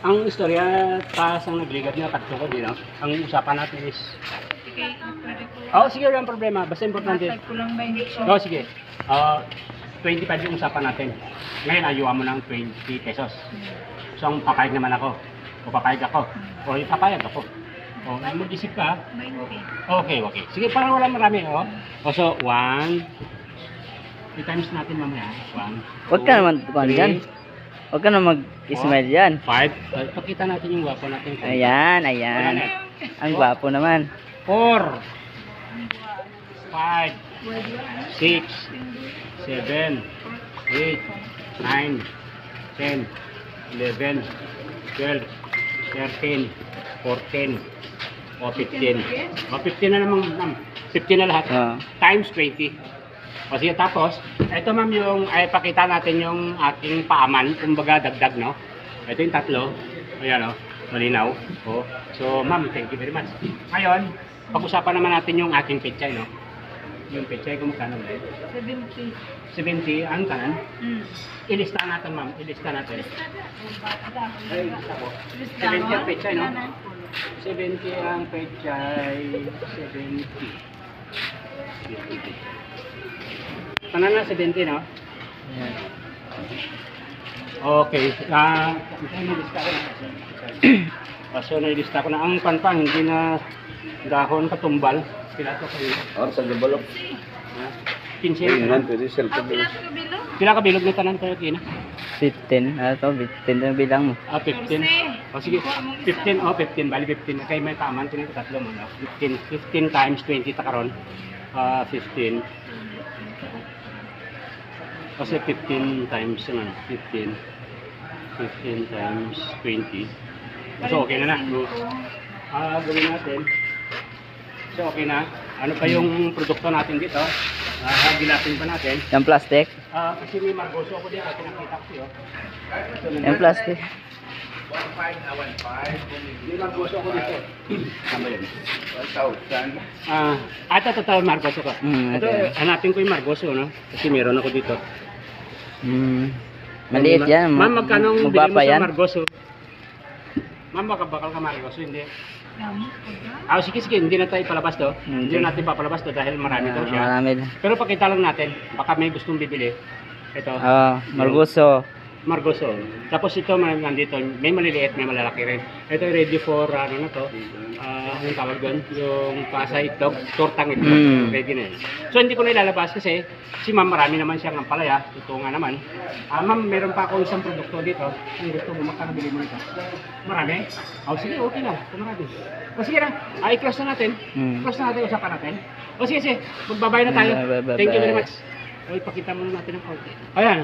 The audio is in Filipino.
Ang istorya, taas ang nagligad niya, katso ko din, no? Ang usapan natin is... Sige, pwede ko. Sige, walang problema. Basta importante. Type ko lang ba yung Sige. 25 yung usapan natin. Ngayon, ayuan mo ng 20 pesos. So, ang papayag naman ako. O papayag ako. O papayag ako. O, mag-isip ka. 20. Okay. Sige, parang wala marami, oh. So, 1. I-times natin mamaya. 1. Huwag ka naman tukuhan dyan. Huwag ka naman mag-smile yan. 5. Pakita natin yung gwapo natin. Ayan. Ang gwapo naman. 4, 5, 6, 7, 8, 9, 10, 11, 12, 13, 14, o 15. O 15 na naman, ma'am. 15 na lahat. Times 20. O sige, tapos, ito ma'am yung, pakita natin yung ating paaman, kumbaga dagdag, no? Ito yung tatlo. Ayan, o. Malinaw. O. So, ma'am, thank you very much. Ngayon, pag-usapan naman natin yung ating pechay, no? Yung pechay, kung magkano ba? 70. 70 ang kanan. Ilista natin, ma'am. Ilista natin. Ay, ilista ko. 70 ang pechay, no? 70 ang pechay. 70. Kanan na 70, no? Ayan. Okay. Nilista ko na. So, nilista ko na. Ang panpang, hindi na dahon katumbal. Pila to kayo? Or sa develop. 15. Ayun, pwede cellphone. Pila ka bilog na tanan kayo, Kina? 15. Ito, 15 na bilang mo. 15. Sige. 15. 15. Bali 15. Kaya may taman. Tinan ko tatlo mo. 15 times 20 takaron. 15. Kasi 15 times 15 times 20. So okay na. Gawin natin. So okay na. Ano pa yung produkto natin dito? Gilatin pa natin. Yung plastic. Kasi may margoso ako dito. Pinakita ko siyo. Yung plastic. 1.5 na 1.5. May margoso ako dito. Tama yun. 1,000. Ito total margoso ko. Ito, hanapin ko yung margoso, no? Kasi meron ako dito. Maliit yan. Ma'am, magkano ang bili mo Magbaba sa yan. margoso? Ma'am, bakal ka margoso, hindi? Sige, hindi na tayo palabas to. Hindi na natin papalabas to dahil marami daw siya. Marami. Pero pakita lang natin, baka may gustong bibili. Ito, Marguso. margoso. Tapos ito, nandito, may maliliit, may malalaki rin. Ito ready for, ano na to, anong tawag doon? Yung pasa itlog, tortang itlog, ready na yun. So hindi ko na ilalabas kasi, si ma'am marami naman siyang ampalaya, ito nga naman. Ma'am, meron pa ako isang produkto dito, kung gusto mo, makakabili mo ito. Marami? Sige, okay na, marami. Sige na, i-close na natin. Close na natin, usapan natin. Sige, magbabay na tayo. Bye. Thank you very much. Pakita muna natin ang konti. Ayan.